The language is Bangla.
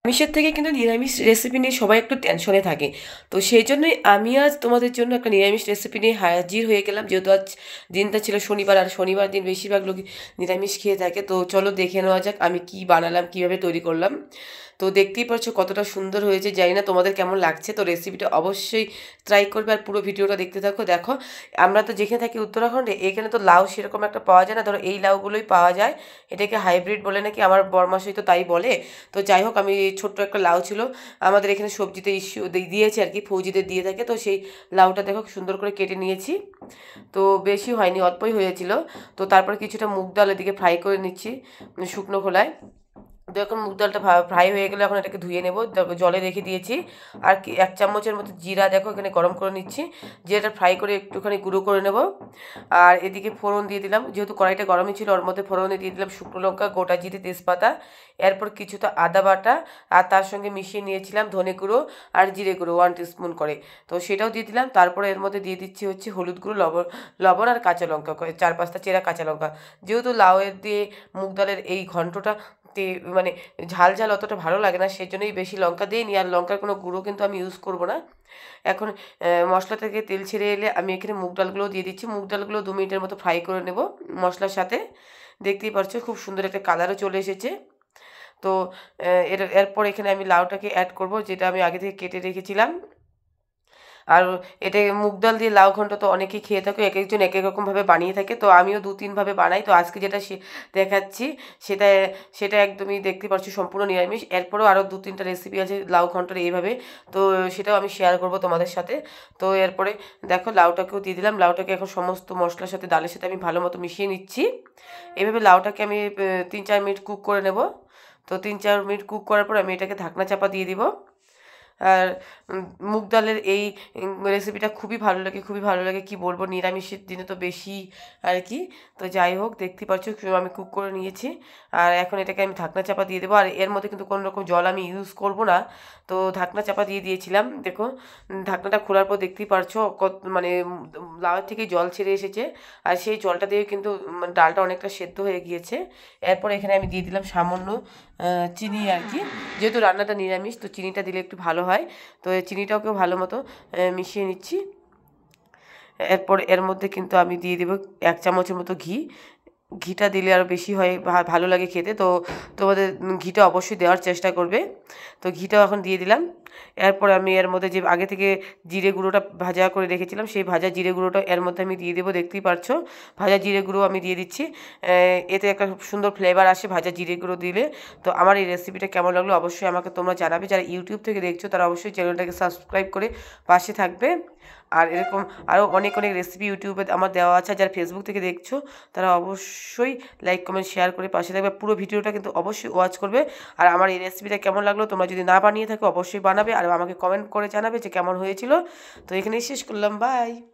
আমিষের থেকে কিন্তু নিরামিষ রেসিপি নিয়ে সবাই একটু টেনশনে থাকে। তো সেই জন্যই আমি আজ তোমাদের জন্য একটা নিরামিষ রেসিপি নিয়ে হাজির হয়ে গেলাম, যেহেতু আজ দিনটা ছিল শনিবার, আর শনিবার দিন বেশিরভাগ লোক নিরামিষ খেয়ে থাকে। তো চলো দেখে নেওয়া যাক আমি কি বানালাম, কিভাবে তৈরি করলাম। তো দেখতেই পাচ্ছ কতটা সুন্দর হয়েছে, জানি না তোমাদের কেমন লাগছে। তো রেসিপিটা অবশ্যই ট্রাই করবে আর পুরো ভিডিওটা দেখতে থাকো। দেখো, আমরা তো যেখানে থাকি উত্তরাখণ্ডে, এখানে তো লাউ সেরকম একটা পাওয়া যায় না, ধরো এই লাউগুলোই পাওয়া যায়। এটাকে হাইব্রিড বলে নাকি, আমার বরমাসই তো তাই বলে। তো যাই হোক, আমি ছোট্ট একটা লাউ ছিল, আমাদের এখানে সবজিতে ইস্যু দিয়েছে আর কি, ফৌজিদের দিয়ে থাকে। তো সেই লাউটা দেখো সুন্দর করে কেটে নিয়েছি। তো বেশি হয়নি, অল্পই হয়েছিল। তো তারপর কিছুটা মুগ ডাল এদিকে ফ্রাই করে নিচ্ছি শুকনো খোলায়। তো এখন মুগ ডালটা ফ্রাই হয়ে গেলে এখন এটাকে ধুয়ে নেব, জলে রেখে দিয়েছি। আর কি 1 চামচের মতো জিরা দেখো এখানে গরম করে নিচ্ছি, জিরাটা ফ্রাই করে একটুখানি গুঁড়ো করে নেব। আর এদিকে ফোড়ন দিয়ে দিলাম, যেহেতু কড়াইটা গরমই ছিল, ওর মধ্যে ফোড়নে দিয়ে দিলাম শুকনো লঙ্কা, গোটা জিরে, তেজপাতা। এরপর কিছুটা আদা বাটা, আর তার সঙ্গে মিশিয়ে নিয়েছিলাম ধনে গুঁড়ো আর জিরে গুঁড়ো 1 টিস্পুন করে। তো সেটাও দিয়ে দিলাম। তারপরে এর মধ্যে দিয়ে দিচ্ছি হচ্ছে হলুদ গুঁড়ো, লবণ আর কাঁচা লঙ্কা, 4-5টা চেরা কাঁচা লঙ্কা। যেহেতু লাউয়ের দিয়ে মুগ ডালের এই ঘন্টটা মানে ঝাল ঝাল অতটা ভালো লাগে না, সেই জন্যই বেশি লঙ্কা দিইনি। আর লঙ্কার কোনো গুঁড়ো কিন্তু আমি ইউজ করব না। এখন মশলা থেকে তেল ছেড়ে এলে আমি এখানে মুগ ডালগুলোও দিয়ে দিচ্ছি। মুগ ডালগুলো 2 মিনিটের মতো ফ্রাই করে নেব মশলার সাথে। দেখতেই পাচ্ছ খুব সুন্দর একটা কালারও চলে এসেছে। তো এরপর এখানে আমি লাউটাকে অ্যাড করব, যেটা আমি আগে থেকে কেটে রেখেছিলাম। আর এটা মুগ ডাল দিয়ে লাউ ঘন্ট তো অনেকেই খেয়ে থাকে, এক একজন এক এক রকমভাবে বানিয়ে থাকে। তো আমিও 2-3 ভাবে বানাই। তো আজকে যেটা দেখাচ্ছি সেটা সেটা একদমই দেখতে পাচ্ছি সম্পূর্ণ নিরামিষ। এরপরেও আরও 2-3টা রেসিপি আছে লাউ ঘন্টর এইভাবে, তো সেটাও আমি শেয়ার করব তোমাদের সাথে। তো এরপরে দেখো লাউটাকেও দিয়ে দিলাম। লাউটাকে এখন সমস্ত মশলার সাথে, ডালের সাথে আমি ভালো মতো মিশিয়ে নিচ্ছি। এভাবে লাউটাকে আমি 3-4 মিনিট কুক করে নেব। তো 3-4 মিনিট কুক করার পর আমি এটাকে ঢাকনা চাপা দিয়ে দিব। আর মুগ ডালের এই রেসিপিটা খুবই ভালো লাগে, খুবই ভালো লাগে, কি বলবো, নিরামিষের দিনে তো বেশি আর কি। তো যাই হোক, দেখতে পাচ্ছ আমি কুক করে নিয়েছি। আর এখন এটাকে আমি ঢাকনা চাপা দিয়ে দেবো। আর এর মধ্যে কিন্তু কোনো রকম জল আমি ইউজ করব না। তো ঢাকনা চাপা দিয়ে দিয়েছিলাম। দেখো ঢাকনাটা খোলার পর দেখতেই পারছো মানে লাউয়ের থেকে জল ছেড়ে এসেছে। আর সেই জলটা দিয়ে কিন্তু ডালটা অনেকটা সেদ্ধ হয়ে গিয়েছে। এরপর এখানে আমি দিয়ে দিলাম সামান্য চিনি আর কি, যেহেতু রান্নাটা নিরামিষ তো চিনিটা দিলে একটু ভালো হয়। তো চিনিটাকেও ভালো মতো মিশিয়ে নিচ্ছি। এরপর এর মধ্যে কিন্তু আমি দিয়ে দেবো 1 চামচের মতো ঘি। ঘিটা দিলে আরও বেশি হয়, ভালো লাগে খেতে। তো তোমাদের ঘিটা অবশ্যই দেওয়ার চেষ্টা করবে। তো ঘিটাও এখন দিয়ে দিলাম। এরপর আমি এর মধ্যে যে আগে থেকে জিরে গুঁড়োটা ভাজা করে রেখেছিলাম, সেই ভাজা জিরে গুঁড়োটা এর মধ্যে আমি দিয়ে দেবো। দেখতেই পারছো ভাজা জিরে গুঁড়ো আমি দিয়ে দিচ্ছি। এতে একটা সুন্দর ফ্লেভার আসে ভাজা জিরে গুঁড়ো দিলে। তো আমার এই রেসিপিটা কেমন লাগলো অবশ্যই আমাকে তোমরা জানাবে। যারা ইউটিউব থেকে দেখছো তারা অবশ্যই চ্যানেলটাকে সাবস্ক্রাইব করে পাশে থাকবে। আর এরকম আরও অনেক অনেক রেসিপি ইউটিউবে আমার দেওয়া আছে। যারা ফেসবুক থেকে দেখছো তারা অবশ্যই লাইক কমেন্ট শেয়ার করে পাশে থাকবে। পুরো ভিডিওটা কিন্তু অবশ্যই ওয়াচ করবে। আর আমার এই রেসিপিটা কেমন লাগলো, তোমরা যদি না বানিয়ে থাকো অবশ্যই বানাবে আর আমাকে কমেন্ট করে জানাবে যে কেমন হয়েছিল। তো এখানেই শেষ করলাম, বাই।